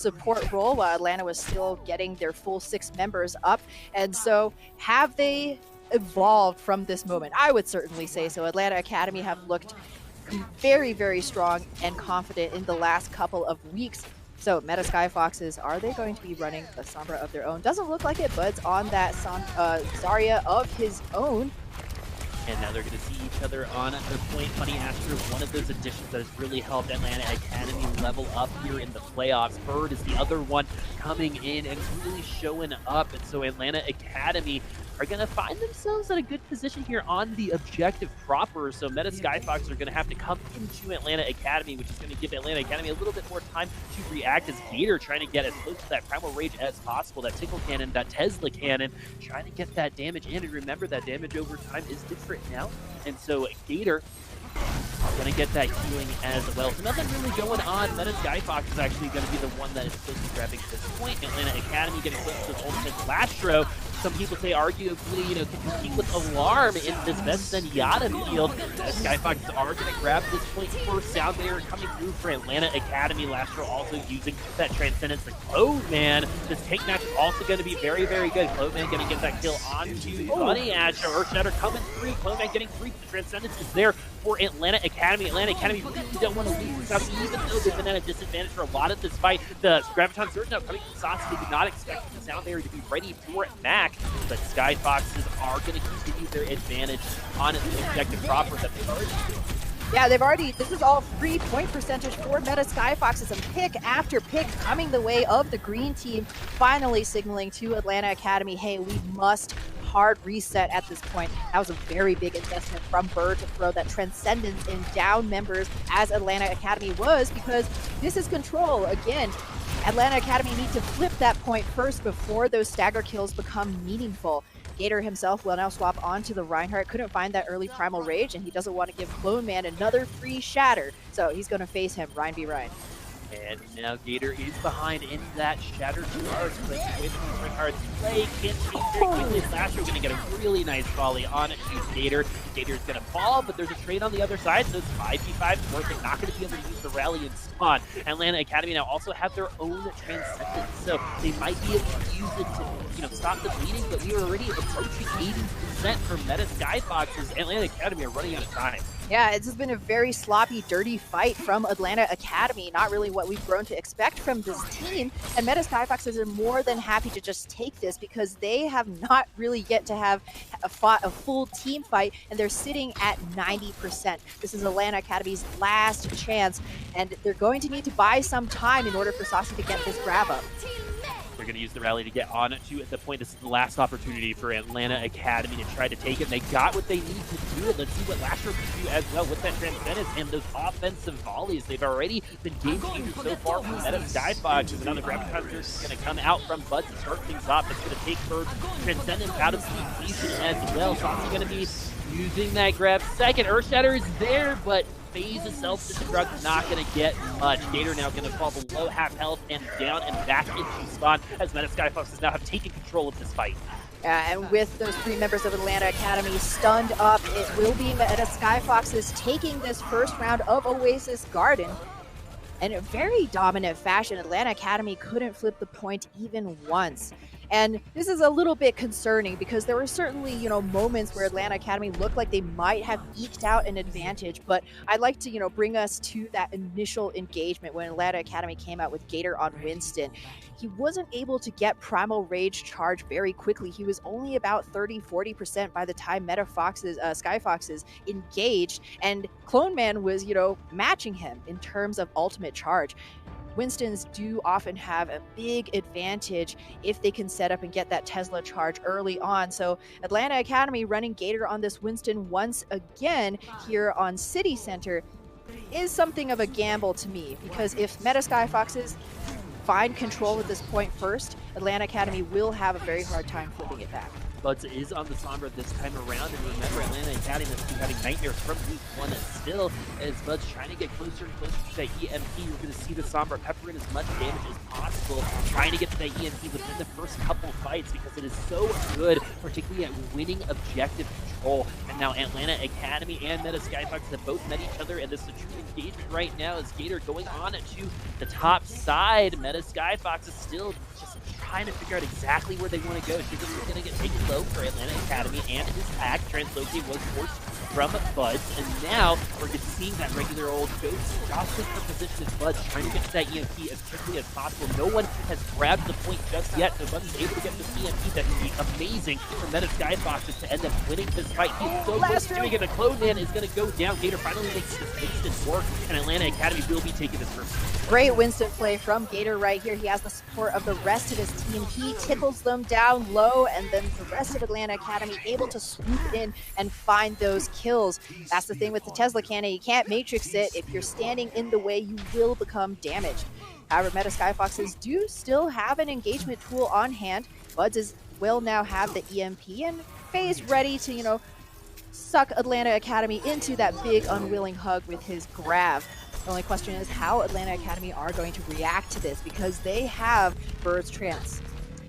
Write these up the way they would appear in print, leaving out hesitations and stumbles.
support role while Atlanta was still getting their full 6 members up. And so have they evolved from this moment? I would certainly say so. Atlanta Academy have looked very, very strong and confident in the last couple of weeks. So Meta Skyfoxes, are they going to be running a Sombra of their own? Doesn't look like it, but it's on that Zarya of his own. And now they're going to see each other on their point. Funny Astro, one of those additions that has really helped Atlanta Academy level up here in the playoffs. Bird is the other one coming in and really showing up. And so Atlanta Academy are going to find themselves in a good position here on the objective proper. So Meta Skyfoxes are going to have to come into Atlanta Academy, which is going to give Atlanta Academy a little bit more time to react as Gator trying to get as close to that Primal Rage as possible. That Tickle Cannon, that Tesla Cannon, trying to get that damage in. And remember, that damage over time is different now. And so Gator going to get that healing as well. So nothing really going on. Meta Skyfox is actually going to be the one that is supposed to be grabbing this point. Atlanta Academy getting close to his ultimate Lastro. Some people say arguably, can compete with Alarm in this best Zenyatta field. Skyfoxes are going to grab this point first. Sound Layer coming through for Atlanta Academy. Lastro also using that Transcendence. The Cloveman, this tank match is also going to be very, very good. Cloveman going to get that kill onto Bunny Astro. Earthshatter coming through. Cloveman getting free. The Transcendence is there for Atlanta Academy. Atlanta Academy really don't want to lose this out, even though they've been at a disadvantage for a lot of this fight. The Graviton Surge now coming from Sauce. They did not expect the Sound Layer to be ready for it back, but Skyfoxes are going to continue their advantage on the objective proper that they've already doing. Yeah, they've already, this is all free point percentage for Meta Skyfoxes, and pick after pick coming the way of the green team, finally signaling to Atlanta Academy, hey, we must hard reset at this point. That was a very big investment from Bird to throw that Transcendence in down members as Atlanta Academy was, because this is control. Again, Atlanta Academy need to flip that point first before those stagger kills become meaningful. Gator himself will now swap onto the Reinhardt. Couldn't find that early Primal Rage, and he doesn't want to give Clone Man another free shatter. So he's going to face him, Ryan v. Ryan. And now Gator is behind in that Shattered Charge. With Reinhardt's play, can't change very quickly. Lastro going to get a really nice volley on Gator. Gator's going to fall, but there's a trade on the other side, so it's 5v5 working. Not going to be able to use the rally and spawn. Atlanta Academy now also have their own Transcendence, so they might be able to use it to, stop the bleeding, but we are already approaching 80% for Meta Skyfoxes. Atlanta Academy are running out of time. Yeah, it's been a very sloppy, dirty fight from Atlanta Academy. Not really what we've grown to expect from this team. And Meta Skyfoxes are more than happy to just take this, because they have not really yet to have fought a full team fight, and they're sitting at 90%. This is Atlanta Academy's last chance, and they're going to need to buy some time in order for Saucy to get this grab up. They're going to use the rally to get on to at the point. This is the last opportunity for Atlanta Academy to try to take it. And they got what they need to do it. Let's see what Lastro can do as well with that Transcendence and those offensive volleys. They've already been game changers so far from Meta Skyfox. And now the Graviton is going to come out from Bud to start things off. It's going to take Bird's Transcendence out of sleep as well. Saucy going to be using that grab second. Earthshatter is there, but phase of self-destruct not going to get much. Gator now going to fall below half health and down and back into spawn as Meta Skyfoxes now have taken control of this fight. And with those 3 members of Atlanta Academy stunned up, it will be Meta Skyfoxes taking this first round of Oasis Garden. In a very dominant fashion, Atlanta Academy couldn't flip the point even once. And this is a little bit concerning, because there were certainly, moments where Atlanta Academy looked like they might have eked out an advantage. But I'd like to, bring us to that initial engagement when Atlanta Academy came out with Gator on Winston. He wasn't able to get Primal Rage charge very quickly. He was only about 30-40% by the time Meta Skyfoxes engaged, and Clone Man was, matching him in terms of ultimate charge. Winstons do often have a big advantage if they can set up and get that Tesla charge early on. So Atlanta Academy running Gator on this Winston once again here on City Center is something of a gamble to me, because if Meta Skyfoxes find control at this point first, Atlanta Academy will have a very hard time flipping it back. Buds is on the Sombra this time around, and remember, Atlanta Academy has been having nightmares from week 1 still, as Buds trying to get closer and closer to that EMP. You're going to see the Sombra pepper in as much damage as possible. battle, trying to get to that EMP within the first couple fights because it is so good, particularly at winning objective control. And now Atlanta Academy and Meta Skyfoxes have both met each other, and this is a true engagement right now as Gator going on to the top side. Meta Skyfoxes still just trying to figure out exactly where they want to go. She's just going to get taken low for Atlanta Academy and his hack. Translocate was forced from Buds, and now we're just seeing that regular old ghost just in for position as Buds, trying to get to that EMP as quickly as possible. No one has grabbed the point just yet, so Buds is able to get this EMP that would be amazing for Meta Skyfoxes to end up winning this fight. He's so close to doing it. The Clone Man is going to go down. Gator finally makes this instant work, and Atlanta Academy will be taking this first. Great Winston play from Gator right here. He has the support of the rest of his team. He tickles them down low, and then the rest of Atlanta Academy able to swoop in and find those kills. That's the thing with the Tesla cannon. You can't matrix it. If you're standing in the way, you will become damaged. However, Meta Skyfoxes do still have an engagement tool on hand. Buds will now have the EMP, and Faye's ready to, you know, suck Atlanta Academy into that big unwilling hug with his grab. The only question is how Atlanta Academy are going to react to this, because they have Bird's Trance.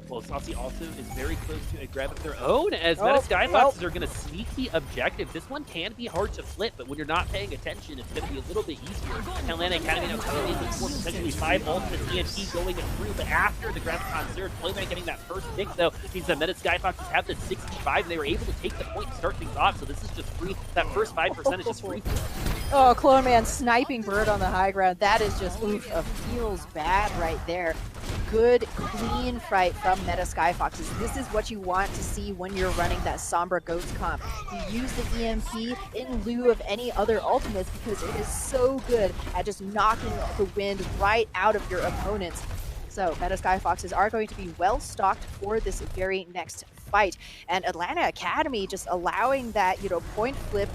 Well, Saucy also is very close to a grab of their own, as Meta Skyfoxes are going to sneak the objective. This one can be hard to flip, but when you're not paying attention, it's going to be a little bit easier. Atlanta Academy now coming in with 4, potentially 5 ultimates, EMP going through, but after the Graviton surge, Playman getting that first pick, though, means that Meta Skyfoxes have the 65, and they were able to take the point and start things off, so this is just free. That first 5% is just free. Oh, Clone Man sniping Bird on the high ground. That is just, oof, feels bad right there. Good, clean fight from Meta Skyfoxes. This is what you want to see when you're running that Sombra Goats comp. You use the EMP in lieu of any other ultimates because it is so good at just knocking the wind right out of your opponents. So Meta Skyfoxes are going to be well stocked for this very next fight. And Atlanta Academy just allowing that, you know, point flip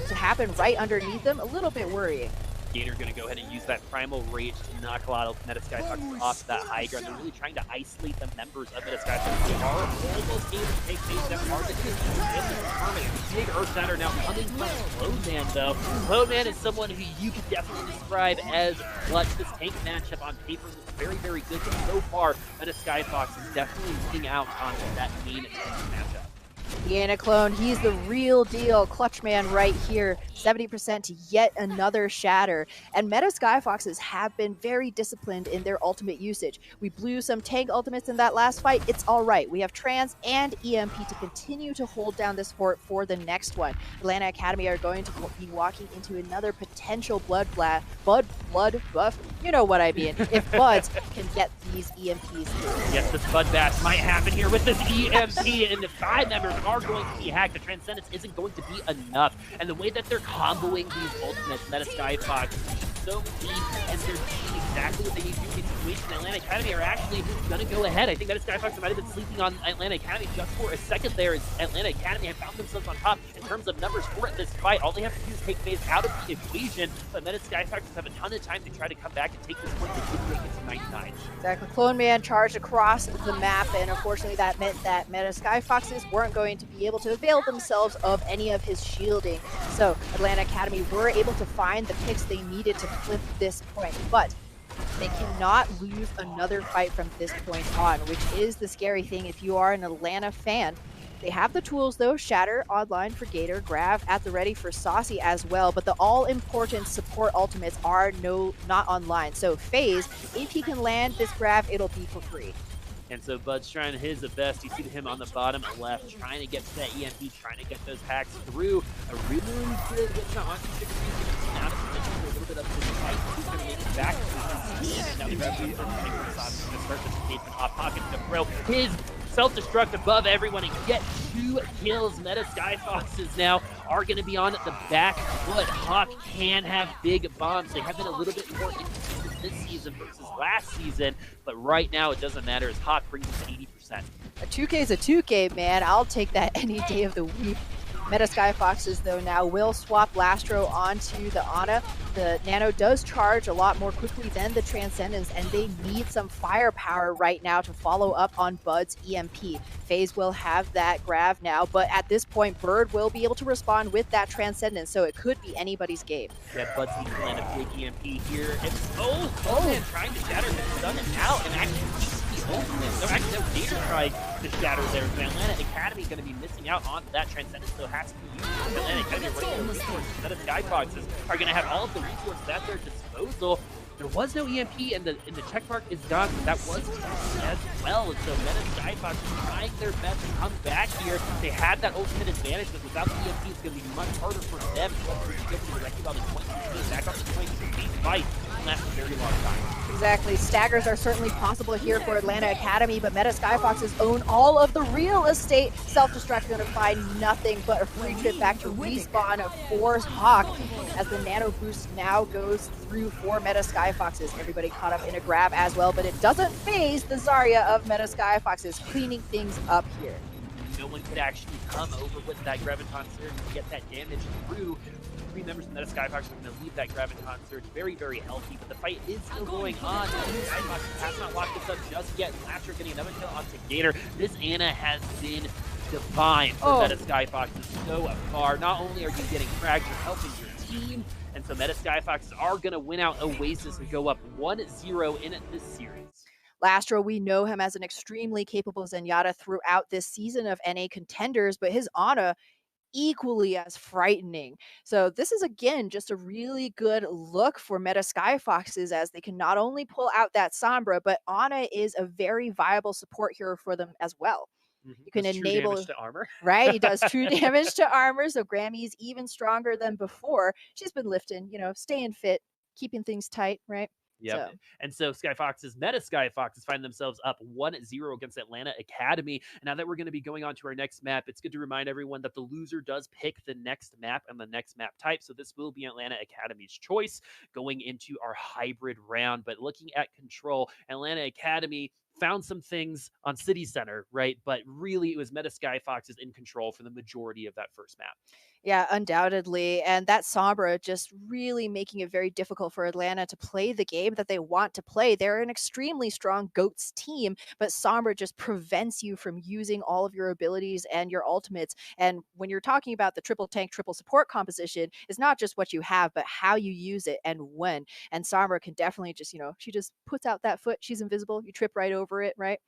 to happen right underneath them, a little bit worrying. Gator going to go ahead and use that Primal Rage to knock a lot of Meta Skyfoxes off that high ground. They're really trying to isolate the members of Meta Skyfoxes. They are almost able to take phase that target. Big Earth Shatter now coming from Clone Man, though. Clone Man is someone who you could definitely describe as clutch. This tank matchup on paper looks very, very good, but so far, Meta Skyfox is definitely winning out on that main tank matchup. Yana Clone, he's the real deal clutch man right here. 70% to yet another shatter. And Meta Skyfoxes have been very disciplined in their ultimate usage. We blew some tank ultimates in that last fight. It's all right. We have Trans and EMP to continue to hold down this fort for the next one. Atlanta Academy are going to be walking into another potential blood buff. You know what I mean. If Buds can get these EMPs through. Yes, this Bud Bash might happen here with this EMP, and the 5 members are going to be hacked. The Transcendence isn't going to be enough. And the way that they're comboing these ultimates, Meta Skyfox, is so clean, and they're doing exactly what they need to do in these situations. Atlanta Academy are actually going to go ahead. I think Meta Skyfox might have been sleeping on Atlanta Academy just for a second there, as Atlanta Academy have found themselves on top in terms of numbers for this fight. All they have to do is take phase out of the equation, but Meta Skyfox have a ton of time to try to come back and take this point. They did make it to 99. Exactly. Clone Man charged across the map, and unfortunately that meant that Meta Skyfoxes weren't going to be able to avail themselves of any of his shielding. So Atlanta Academy were able to find the picks they needed to flip this point, but they cannot lose another fight from this point on, which is the scary thing if you are an Atlanta fan. They have the tools though, Shatter online for Gator, Grav at the ready for Saucy as well, but the all-important support ultimates are not online. So FaZe, if he can land this Grav, it'll be for free. And so Bud's trying his best. You see him on the bottom left, trying to get to that EMP, trying to get those hacks through. A really good hit on out of position for a little bit of the fight. He's going to make it back to his team. Now the Graviton is going to start this engagement off pocket to throw his self-destruct above everyone and get 2 kills. Meta Skyfoxes now are going to be on the back foot. Hawk can have big bombs. They have been a little bit more inconsistent this season versus last season, but right now it doesn't matter as Hawk brings it to 80%. A 2K is a 2K, man. I'll take that any day of the week. Meta Skyfoxes, though, now will swap Lastro onto the Ana. The Nano does charge a lot more quickly than the Transcendence, and they need some firepower right now to follow up on Bud's EMP. FaZe will have that Grav now, but at this point, Bird will be able to respond with that Transcendence, so it could be anybody's game. Yeah, Bud's needs to land a big EMP here. And man, trying to shatter him, stun him out, and actually ultimate. So actually, no Gator trying to shatter there. So Atlanta Academy going to be missing out on that Transcendence, so has to be used. Atlanta Academy running the resources instead of Skyfoxes are going to have all of the resources at their disposal. There was no EMP, and the check mark is gone, but that was as well. And so Meta Skyfoxes trying their best to come back here. They had that ultimate advantage, but without the EMP, it's going to be much harder for them to get to directly about the 20 back up to 20 fight last a very long time. Exactly. Staggers are certainly possible here for Atlanta Academy, but Meta Skyfoxes own all of the real estate. Self-destruct going to find nothing but a free trip back to respawn for Hawk as the nano boost now goes through for Meta Skyfoxes. Everybody caught up in a grab as well, but it doesn't phase the Zarya of Meta Skyfoxes, cleaning things up here. No one could actually come over with that Graviton Surge to get that damage through. Three members of Meta Skyfoxes are going to leave that Graviton Surge very, very healthy, but the fight is still going on. Skyfoxes has not locked this up just yet. Lessard getting another kill onto Gator. This Ana has been divine for Meta Skyfoxes so far. Not only are you getting frags, you're helping your team, and so Meta Skyfoxes are going to win out Oasis and go up 1-0 in this series. Lastro, we know him as an extremely capable Zenyatta throughout this season of NA Contenders, but his Ana equally as frightening. So this is, again, just a really good look for Meta Skyfoxes as they can not only pull out that Sombra, but Ana is a very viable support hero for them as well. You can enable damage to armor. Right, he does true damage to armor, so Grammy's even stronger than before. She's been lifting, staying fit, keeping things tight, right? Yeah, and so Skyfoxes, Meta Skyfoxes find themselves up 1-0 against Atlanta Academy. And now that we're going to be going on to our next map, it's good to remind everyone that the loser does pick the next map and the next map type. So this will be Atlanta Academy's choice going into our hybrid round. But looking at control, Atlanta Academy found some things on City Center, right? But really, it was Meta Skyfoxes in control for the majority of that first map. Yeah, undoubtedly. And that Sombra just really making it very difficult for Atlanta to play the game that they want to play. They're an extremely strong GOATS team, but Sombra just prevents you from using all of your abilities and your ultimates. And when you're talking about the triple tank, triple support composition, it's not just what you have, but how you use it and when. And Sombra can definitely just, she just puts out that foot. She's invisible. You trip right over it, right?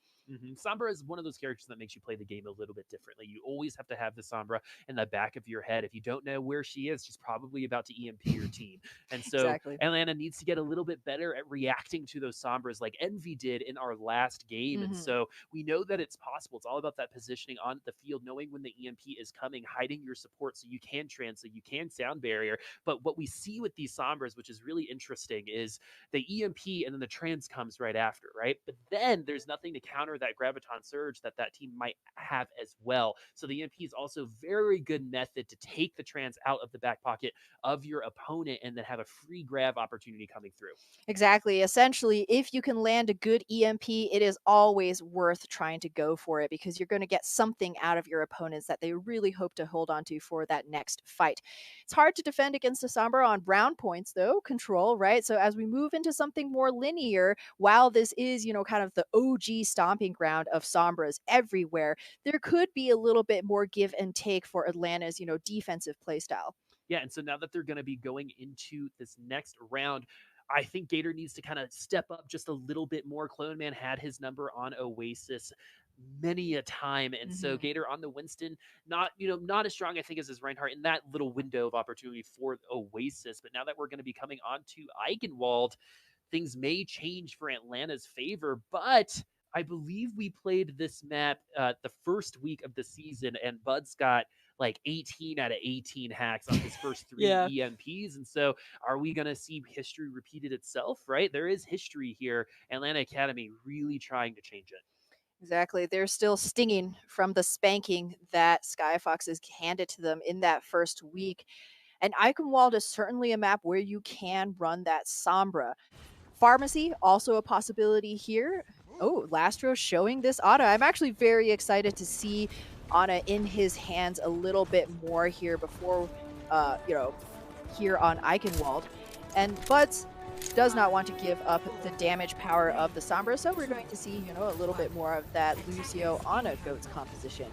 Sombra is one of those characters that makes you play the game a little bit differently. You always have to have the Sombra in the back of your head. If you don't know where she is, she's probably about to EMP your team. And so Atlanta needs to get a little bit better at reacting to those Sombras like Envy did in our last game. And so we know that it's possible. It's all about that positioning on the field, knowing when the EMP is coming, hiding your support so you can trans, so you can sound barrier. But what we see with these Sombras, which is really interesting, is the EMP and then the trans comes right after, right? But then there's nothing to counter that Graviton Surge that team might have as well. So the EMP is also a very good method to take the trans out of the back pocket of your opponent and then have a free grab opportunity coming through. Exactly. Essentially, if you can land a good EMP, it is always worth trying to go for it because you're going to get something out of your opponents that they really hope to hold on to for that next fight. It's hard to defend against a Sombra on round points, though, control, right? So as we move into something more linear, while this is, kind of the OG stomping ground of Sombras everywhere, there could be a little bit more give and take for Atlanta's, defensive playstyle. Yeah, and so now that they're going to be going into this next round, I think Gator needs to kind of step up just a little bit more. Clone Man had his number on Oasis many a time, and so Gator on the Winston, not as strong I think as his Reinhardt in that little window of opportunity for Oasis. But now that we're going to be coming on to Eichenwald, things may change for Atlanta's favor, but I believe we played this map the first week of the season, and Bud's got like 18 out of 18 hacks on his first 3 EMPs. And so are we going to see history repeated itself, right? There is history here. Atlanta Academy really trying to change it. Exactly. They're still stinging from the spanking that Skyfoxes handed to them in that first week. And Eichenwald is certainly a map where you can run that Sombra. Pharmacy, also a possibility here. Oh, Lastro showing this Ana. I'm actually very excited to see Ana in his hands a little bit more here before, here on Eichenwald. And Buds does not want to give up the damage power of the Sombra, so we're going to see, a little bit more of that Lucio Ana GOATS composition.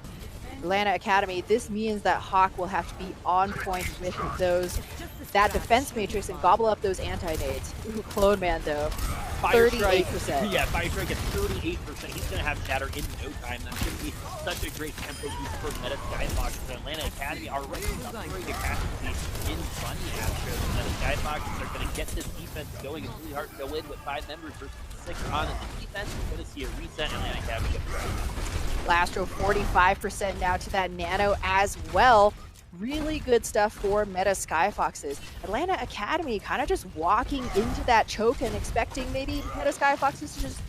Atlanta Academy, this means that Hawk will have to be on point with that defense matrix and gobble up those anti-nades. Ooh, Clone Man, though. Fire Strike, 38%. yeah, Fire Strike at 38%. He's going to have Shatter in no time. That's going to be such a great tempo boost for Meta Skyfoxes. Atlanta Academy already upgrading a casualty in Bunny Astros. Meta Skyfoxes are going to get this defense going. It's really hard to go in with 5 members versus 6 on the defense. We're going to see a reset. Atlanta Academy gets right. Lastro 45% now to that Nano as well. Really good stuff for Meta Skyfoxes. Atlanta Academy kind of just walking into that choke and expecting maybe Meta Skyfoxes to just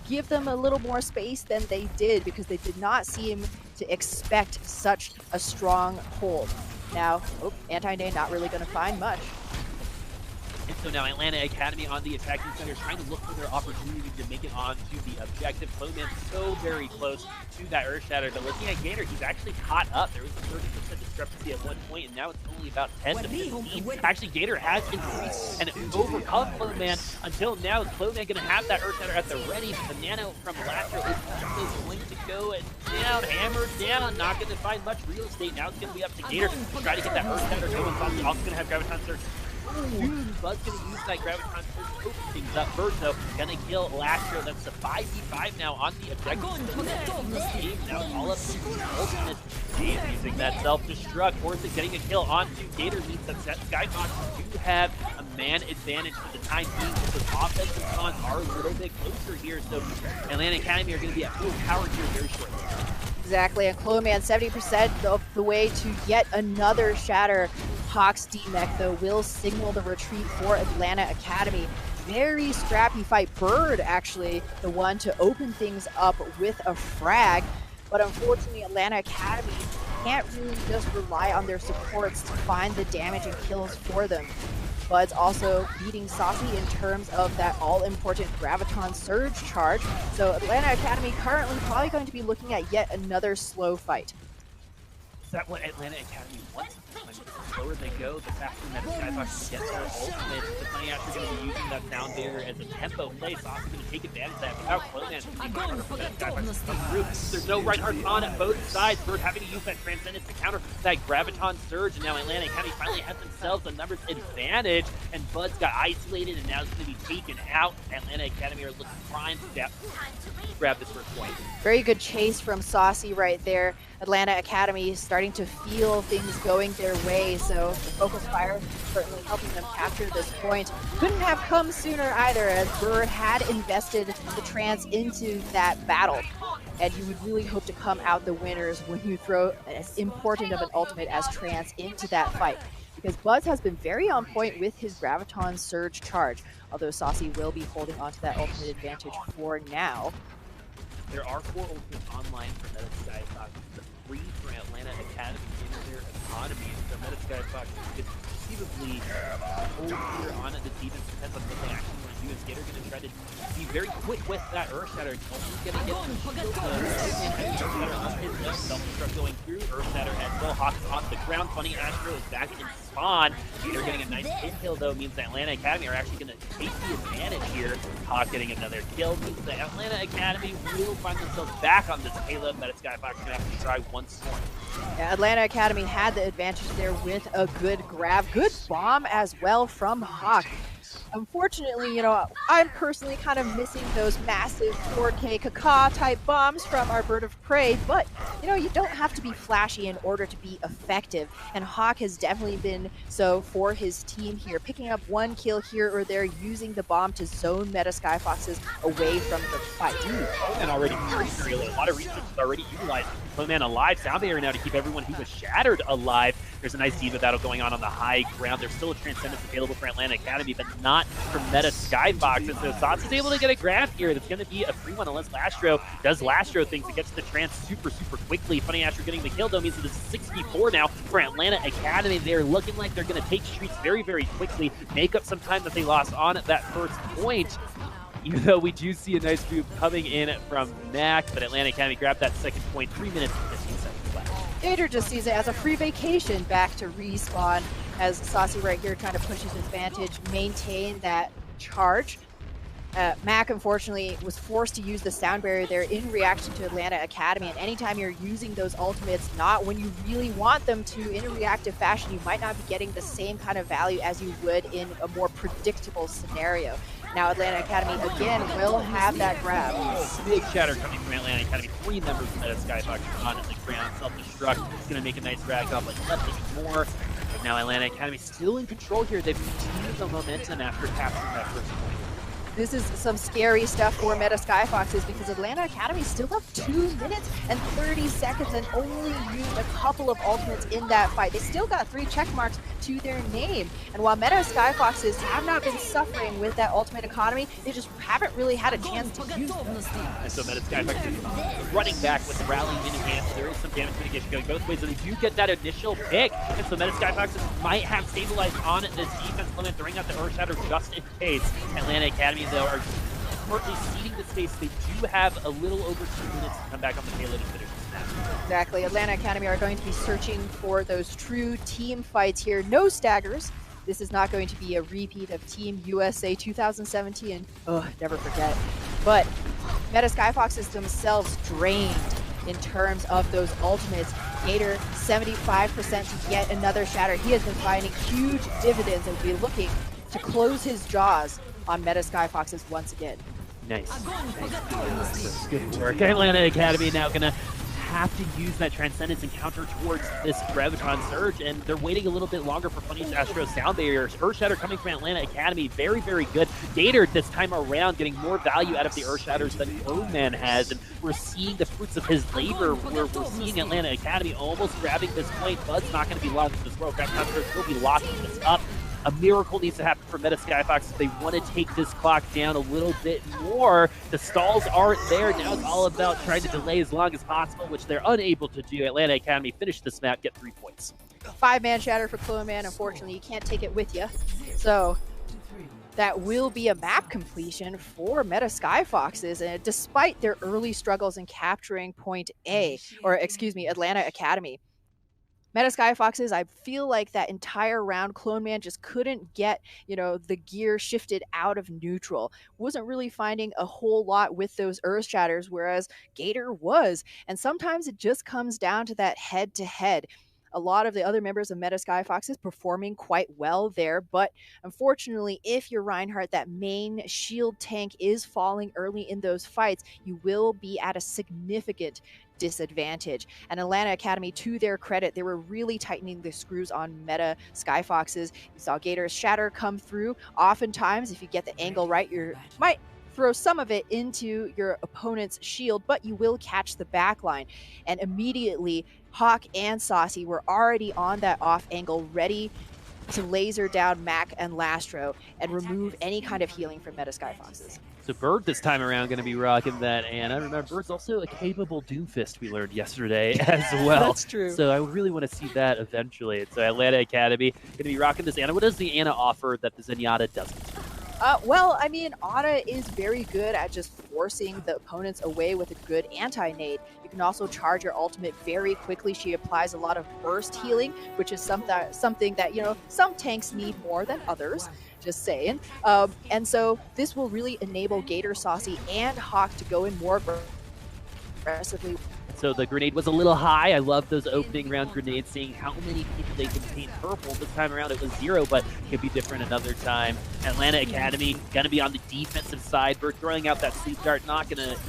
give them a little more space than they did, because they did not seem to expect such a strong hold. Now, Anti-Nay not really going to find much. And so now Atlanta Academy on the attacking center, trying to look for their opportunity to make it onto the objective. Flowman so very close to that Earth Shatter, but looking at Gator, he's actually caught up. There was a 30% discrepancy at one point, and now it's only about 10 to 15. Actually, Gator has increased and overcome Flowman until now. Is Flowman going to have that Earth Shatter at the ready? The Nano from Lastro is going to go and down, hammered down, not going to find much real estate. Now it's going to be up to Gator to try to get that Earth Shatter going. Also going to have Graviton Surge. Bud's going to use that Graviton Surge to open things up. First, though, going to kill Lastro. That's the 5v5 now on the objective. Now it's all up to the ultimate. He's using that self-destruct. Forza getting a kill onto Gator. Means that Skyfoxes do have a man advantage for the time being, because offensive cons are a little bit closer here. So Atlanta Academy are going to be at full power here very shortly. Exactly, and Cloman 70% of the way to yet another Shatter. Hawk's D-Mech, though, will signal the retreat for Atlanta Academy. Very scrappy fight. Bird, actually, the one to open things up with a frag. But unfortunately, Atlanta Academy can't really just rely on their supports to find the damage and kills for them. Bud's also beating Saucy in terms of that all-important Graviton Surge charge. So Atlanta Academy currently probably going to be looking at yet another slow fight. Is that what Atlanta Academy wants? The slower they go, the faster Meta Skyfoxes get their ultimate. The Funny Astro going to be using that sound barrier as a tempo play. Sauce is going to take advantage of that without Cloman. Skyfoxes come through. There's no right hard on at both sides. Bird having to use that Transcendence to counter that Graviton Surge, and now Atlanta Academy finally has themselves a numbers advantage, and Bud's got isolated, and now it's going to be taken out. Atlanta Academy are looking prime to grab this first point. Very good chase from Saucy right there. Atlanta Academy is starting to feel things going their way, so the Focus Fire certainly helping them capture this point. Couldn't have come sooner either, as Bird had invested the trans into that battle. And you would really hope to come out the winners when you throw as important of an ultimate as trans into that fight. Because Buzz has been very on point with his Graviton Surge charge, although Saucy will be holding onto that ultimate advantage for now. There are 4 ultimates online for Meta Skyfoxes, the 3 for Atlanta Academy in their economy. So Meta Skyfoxes could conceivably hold here on the defense. Depends on what they actually want to do. Is Gator going to try to be very quick with that Earth Shatter? Only going to get the self-destruct going through. Earth Shatter as well. Hawks on the ground. Funny Astro is back in spawn. Gator getting a nice hit kill, though, means that Atlanta Academy are actually going to take the advantage here. Hawk getting another kill means that Atlanta Academy will find themselves back on this payload. Meta Skyfox going to have to try once more. Yeah, Atlanta Academy had the advantage there with a good grab. Good bomb as well from Hawk. Unfortunately, you know, I'm personally kind of missing those massive 4K caca type bombs from our Bird of Prey, but, you know, you don't have to be flashy in order to be effective, and Hawk has definitely been so for his team here, picking up 1 kill here or there, using the bomb to zone Meta Skyfoxes away from the fight. And already very low. A lot of resources already utilized. Cloman alive, sound barrier now to keep everyone who was shattered alive. There's a nice diva battle going on the high ground. There's still a Transcendence available for Atlanta Academy, but not for Meta Skyfoxes. So Sauce is able to get a grab here. That's going to be a free one unless Lastro does Lastro things. It gets the Trans super quickly. Funny Astro getting the kill, though, means that it's 64 now for Atlanta Academy. They're looking like they're going to take streets very quickly, make up some time that they lost on that first point. Even though we do see a nice move coming in from Mac, but Atlanta Academy grabbed that second point, 3 minutes and 15 seconds left. Gator just sees it as a free vacation back to respawn, as Saucy right here trying to push his advantage, maintain that charge. Mac, unfortunately, was forced to use the sound barrier there in reaction to Atlanta Academy, and anytime you're using those ultimates not when you really want them to in a reactive fashion, you might not be getting the same kind of value as you would in a more predictable scenario. Now Atlanta Academy again will have that grab. Big shatter coming from Atlanta Academy. 3 members of Meta Skyfoxes on the ground. Self-destruct. It's going to make a nice drag off like left more. But now Atlanta Academy still in control here. They've continued the momentum after capturing that first point. This is some scary stuff for Meta Skyfoxes because Atlanta Academy still have 2 minutes and 30 seconds and only used a couple of ultimates in that fight. They still got 3 check marks to their name. And while Meta Skyfoxes have not been suffering with that ultimate economy, they just haven't really had a chance to use them. And so Meta Skyfoxes running back with the rallying in hand. So there is some damage mitigation going both ways. And they do get that initial pick. And so Meta Skyfoxes might have stabilized on this defense limit, throwing out the Earthshatter just in case. Atlanta Academy though are currently ceding the space. They do have a little over 2 minutes to come back on the payload and finish this match. Exactly. Atlanta Academy are going to be searching for those true team fights here. No staggers. This is not going to be a repeat of Team USA 2017. Never forget. But Meta Skyfoxes themselves drained in terms of those ultimates. Gator, 75% to get another shatter. He has been finding huge dividends and will be looking to close his jaws on Meta Skyfoxes once again. Nice. Good work. Atlanta Academy now going to have to use that Transcendence and counter towards this Graviton Surge, and they're waiting a little bit longer for Funny's Astro Sound Barriers. Earthshatter coming from Atlanta Academy, very, very good. Gator this time around getting more value out of the Earthshatters than Cloneman has, and we're seeing the fruits of his labor where we're seeing Atlanta Academy almost grabbing this point. Bud's not going to be locked in this world. Graviton Surge will be locking this up. A miracle needs to happen for Meta Skyfox if they want to take this clock down a little bit more. The stalls aren't there. Now it's all about trying to delay as long as possible, which they're unable to do. Atlanta Academy finish this map, get 3 points. 5-man shatter for Clone Man. Unfortunately, you can't take it with you. So that will be a map completion for Meta Skyfoxes. And despite their early struggles in capturing point A, or excuse me, Atlanta Academy, Meta Skyfoxes, I feel like that entire round, Clone Man just couldn't get, the gear shifted out of neutral. Wasn't really finding a whole lot with those Earthshatters, whereas Gator was. And sometimes it just comes down to that head-to-head. A lot of the other members of Meta Skyfoxes performing quite well there, but unfortunately, if you're Reinhardt, that main shield tank is falling early in those fights, you will be at a significant disadvantage. And Atlanta Academy, to their credit, they were really tightening the screws on Meta Skyfoxes. You saw Gator's shatter come through. Oftentimes, if you get the angle right, you might throw some of it into your opponent's shield, but you will catch the backline. And immediately, Hawk and Saucy were already on that off angle, ready to laser down Mac and Lastro and remove any kind of healing from Meta Skyfoxes. So Bird this time around going to be rocking that, and I remember Bird's also a capable Doomfist we learned yesterday as well. That's true. So I really want to see that eventually. So Atlanta Academy going to be rocking this Ana. What does the Ana offer that the Zenyatta doesn't? Well, I mean, Ana is very good at just forcing the opponents away with a good anti-nade. You can also charge your ultimate very quickly. She applies a lot of burst healing, which is something that, some tanks need more than others. Just saying. And so this will really enable Gator, Saucy, and Hawk to go in more aggressively. So the grenade was a little high. I love those opening round grenades, seeing how many people they can paint purple. This time around it was 0, but it could be different another time. Atlanta Academy going to be on the defensive side. Bird throwing out that sleep dart,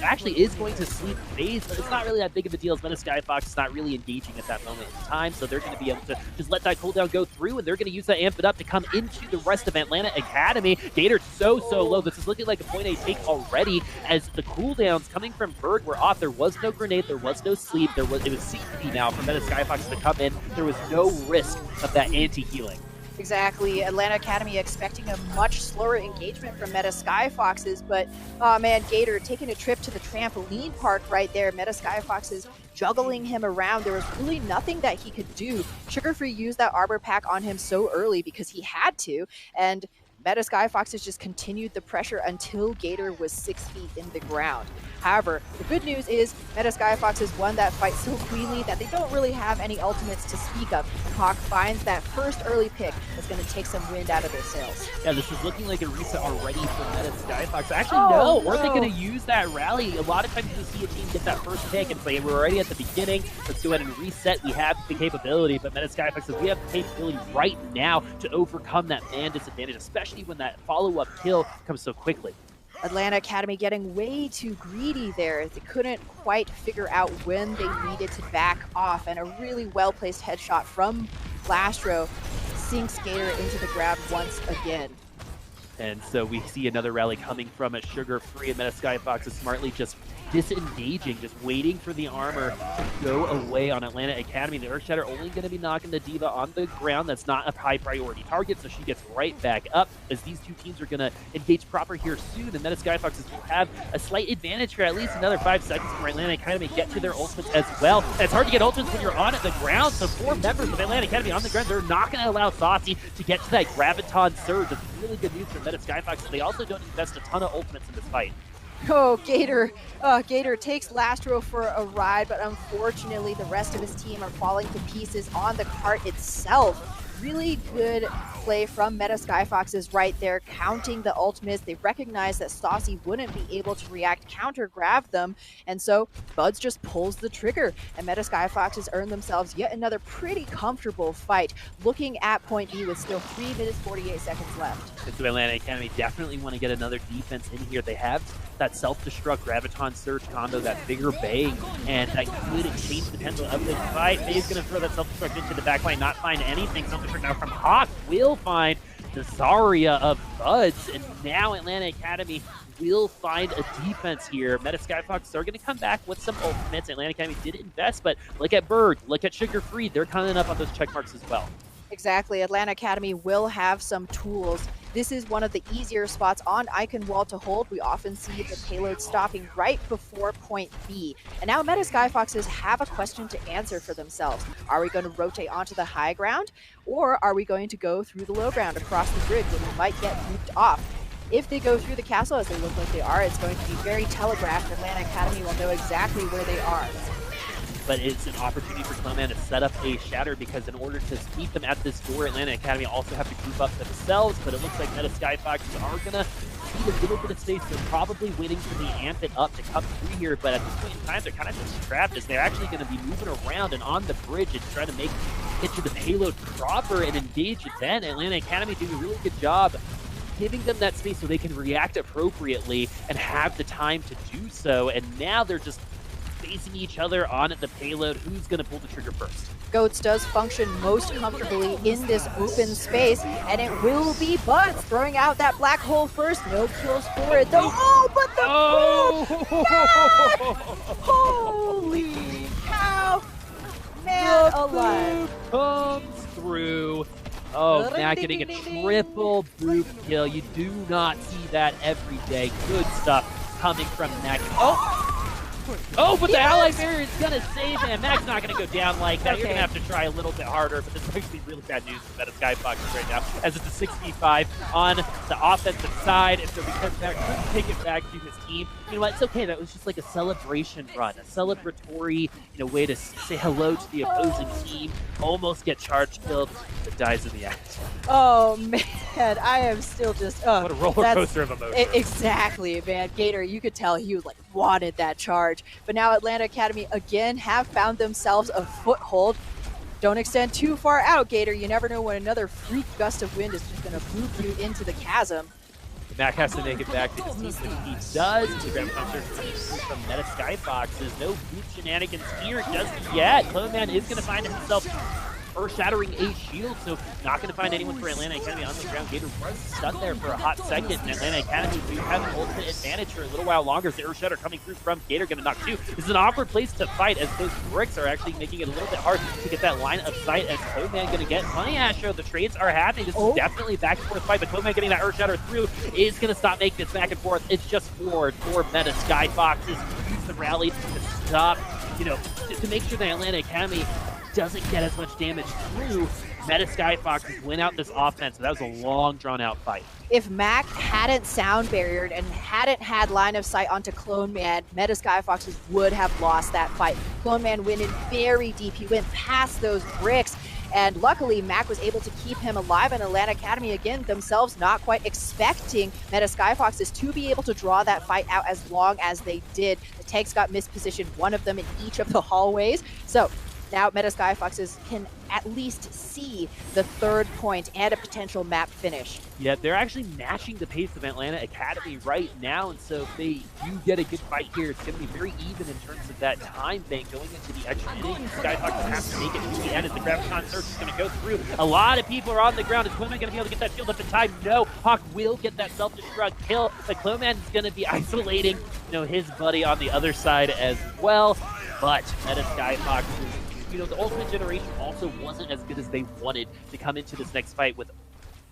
actually is going to sleep phase, but it's not really that big of a deal as Meta Skyfox is not really engaging at that moment in time, so they're going to be able to just let that cooldown go through, and they're going to use that amp it up to come into the rest of Atlanta Academy. Gator so low. This is looking like a point A take already, as the cooldowns coming from Bird were off. There was no grenade, there was no sleep, it was 60 now for Meta Skyfox to come in. There was no risk of that anti-healing. Exactly. Atlanta Academy expecting a much slower engagement from Meta Skyfoxes, but oh man, Gator taking a trip to the trampoline park right there. Meta Skyfoxes juggling him around. There was really nothing that he could do. Sugarfree used that Arbor Pack on him so early because he had to, and Meta Skyfoxes just continued the pressure until Gator was 6 feet in the ground. However, the good news is Meta Skyfoxes won that fight so cleanly that they don't really have any ultimates to speak of. Hawk finds that first early pick that's going to take some wind out of their sails. Yeah, this is looking like a reset already for Meta Skyfox. Actually, no. Weren't they going to use that rally? A lot of times you see a team get that first pick and say, we're already at the beginning. Let's go ahead and reset. We have the capability, but Meta Skyfox says we have the capability right now to overcome that man disadvantage, especially when that follow-up kill comes so quickly. Atlanta Academy getting way too greedy there. They couldn't quite figure out when they needed to back off, and a really well-placed headshot from Lastro sinks Gator into the ground once again. And so we see another rally coming from a Sugar Free, and Meta Skyfox is smartly just disengaging, just waiting for the armor to go away on Atlanta Academy. The Earthshatter only going to be knocking the Diva on the ground. That's not a high priority target, so she gets right back up as these two teams are going to engage proper here soon, and Meta Skyfoxes will have a slight advantage for at least another 5 seconds for Atlanta Academy to get to their ultimates as well. And it's hard to get ultimates when you're on the ground, so 4 members of Atlanta Academy on the ground. They're not going to allow Saucy to get to that Graviton Surge. That's really good news for Meta Skyfox. They also don't invest a ton of ultimates in this fight. Oh, Gator takes Lastro for a ride, but unfortunately the rest of his team are falling to pieces on the cart itself. Really good play from Meta Skyfoxes right there, counting the ultimates. They recognize that Saucy wouldn't be able to react, counter-grab them, and so Buds just pulls the trigger, and Meta Skyfoxes earn themselves yet another pretty comfortable fight, looking at point B with still 3 minutes 48 seconds left. And so Atlanta Academy definitely want to get another defense in here. They have that self-destruct Graviton Surge combo, that bigger bang, and that could change the potential of this fight. Faye's going to throw that self-destruct into the backline, not find anything. Self-destruct now from Hawk will find the Zarya of Buds, and now Atlanta Academy will find a defense here. Meta Skyfox are going to come back with some ultimates. Atlanta Academy did invest, but look at Bird, look at Sugar Free. They're coming up on those check marks as well. Exactly. Atlanta Academy will have some tools. This is one of the easier spots on Icon Wall to hold. We often see the payload stopping right before point B. And now Meta Skyfoxes have a question to answer for themselves. Are we going to rotate onto the high ground, or are we going to go through the low ground across the bridge when we might get looped off? If they go through the castle, as they look like they are, it's going to be very telegraphed. Atlanta Academy will know exactly where they are. But it's an opportunity for Cloman to set up a shatter, because in order to meet them at this door, Atlanta Academy also have to group up themselves, but it looks like Meta Skyfoxes are going to need a little bit of space. They're probably waiting for the amp it up to come through here, but at this point in time, they're kind of just trapped as they're actually going to be moving around and on the bridge and trying to get to the payload proper and engage it then. Atlanta Academy doing a really good job giving them that space so they can react appropriately and have the time to do so, and now they're just facing each other on the payload. Who's going to pull the trigger first? Goats does function most comfortably in this open space, and it will be Buds throwing out that black hole first. No kills for it, though. Oh, but the holy cow! Man alive. Comes through. Oh, now getting a triple Boop kill. You do not see that every day. Good stuff coming from Mac. Oh, but the ally barrier is going to save him. Mac's not going to go down like that. Okay. You're going to have to try a little bit harder, but this is actually really bad news for Meta Skyfoxes right now, as it's a 6v5 on the offensive side, and so because Mac couldn't take it back to his team, you know what, it's okay. That was just like a celebration run, a celebratory, way to say hello to the opposing team, almost get charge killed, but dies in the act. Oh, man, I am still just... what a roller coaster of emotion. Exactly, man. Gator, you could tell he was like, wanted that charge. But now Atlanta Academy again have found themselves a foothold. Don't extend too far out, Gator. You never know when another freak gust of wind is just going to boop you into the chasm. Mac has to make it back to his team, which he does. The ground concert from Meta Skyfoxes. No boop shenanigans here just yet. Cloman is going to find himself earth-shattering a shield, so not going to find anyone for Atlanta Academy on the ground. Gator was stuck there for a hot second, and Atlanta Academy do have an ultimate advantage for a little while longer. The Earth Shatter coming through from Gator, going to knock 2. This is an awkward place to fight, as those bricks are actually making it a little bit hard to get that line of sight, as Cloman going to get Money Astro. The trades are happening. This is definitely back and forth fight, but Cloman getting that Earth Shatter through is going to stop making this back and forth. It's just forward for Meta Skyfoxes. Use the rally to stop, to make sure that Atlanta Academy doesn't get as much damage through. Meta Skyfoxes win out this offense, so that was a long, drawn-out fight. If Mac hadn't sound barriered and hadn't had line of sight onto Cloman, Meta Skyfoxes would have lost that fight. Cloman went in very deep. He went past those bricks, And luckily, Mac was able to keep him alive, and Atlanta Academy, again, themselves not quite expecting Meta Skyfoxes to be able to draw that fight out as long as they did. The tanks got mispositioned, one of them in each of the hallways. So now Meta Skyfoxes can at least see the third point and a potential map finish. Yeah, they're actually matching the pace of Atlanta Academy right now, and so if they do get a good fight here, it's going to be very even in terms of that time bank going into the extra innings. Skyfoxes have to make it to the end as the Graviton Surge is going to go through. A lot of people are on the ground. Is Clowman going to be able to get that shield up in time? No. Hawk will get that self-destruct kill, but Clowman is going to be isolating, his buddy on the other side as well. But Meta Skyfoxes, the Ultimate Generation also wasn't as good as they wanted to come into this next fight with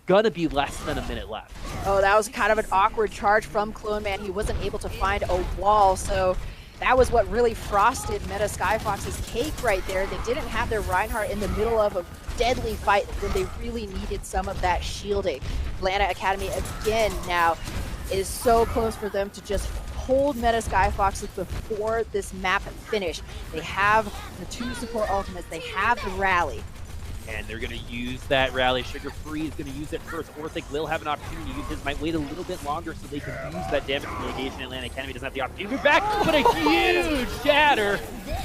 gonna be less than a minute left. Oh, that was kind of an awkward charge from Clone Man. He wasn't able to find a wall, so that was what really frosted Meta Skyfox's cake right there. They didn't have their Reinhardt in the middle of a deadly fight when they really needed some of that shielding. Atlanta Academy again now is so close for them to just hold Meta Skyfoxes before this map finish. They have the 2 support ultimates, they have the rally. And they're going to use that rally. Sugar Free is going to use it first. Orthic will have an opportunity to use his. Might wait a little bit longer so they can use that damage mitigation. Atlanta Academy doesn't have the opportunity to move back, but a huge shatter,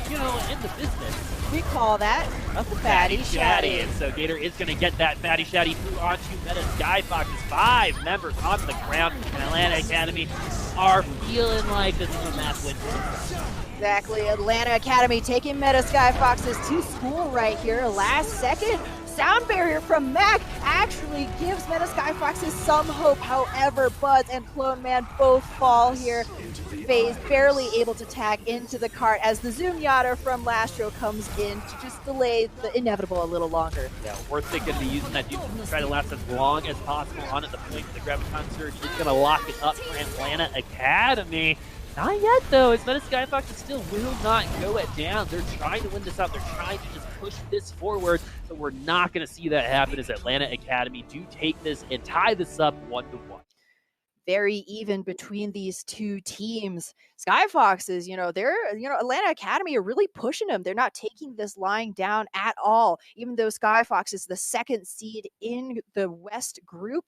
in the business. We call that a fatty shatty. And so Gator is going to get that fatty shatty through onto Meta Skyfoxes. 5 members on the ground, and Atlanta Academy are feeling like this is a mass win. Exactly. Atlanta Academy taking Meta Skyfoxes to school right here. Last second sound barrier from Mac actually gives Meta Skyfoxes some hope. However, Buzz and Clone Man both fall here. FaZe barely able to tag into the cart as the Zoom Yada from Lastro comes in to just delay the inevitable a little longer. Yeah, Worthik going to be using that dude to try to last as long as possible on at the point of the Graviton Surge. He's going to lock it up for Atlanta Academy. Not yet, though, as Meta Skyfoxes still will not go it down. They're trying to win this out. They're trying to just push this forward, but we're not going to see that happen as Atlanta Academy do take this and tie this up 1-1. Very even between these two teams. Skyfoxes, Atlanta Academy are really pushing them. They're not taking this lying down at all. Even though Skyfoxes, the second seed in the West group,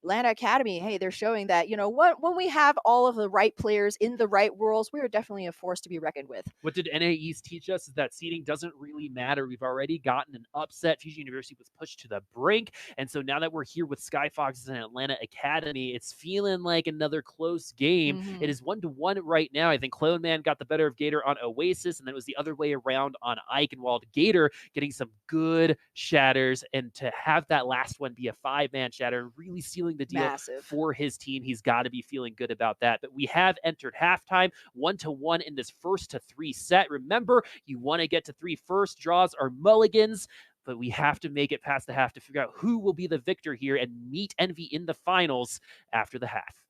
Atlanta Academy, hey, they're showing that, when we have all of the right players in the right roles, we're definitely a force to be reckoned with. What did NA East teach us is that seeding doesn't really matter. We've already gotten an upset. Fusion University was pushed to the brink. And so now that we're here with Skyfoxes and Atlanta Academy, it's feeling like another close game. Mm-hmm. It is 1-1 right now. I think Clone Man got the better of Gator on Oasis, and then it was the other way around on Eichenwald. Gator getting some good shatters, and to have that last one be a 5-man shatter and really sealing the deal for his team. He's got to be feeling good about that. But we have entered halftime 1-1 in this 1-3 set. Remember, you want to get to 3 first. Draws are mulligans, but we have to make it past the half to figure out who will be the victor here and meet Envy in the finals after the half.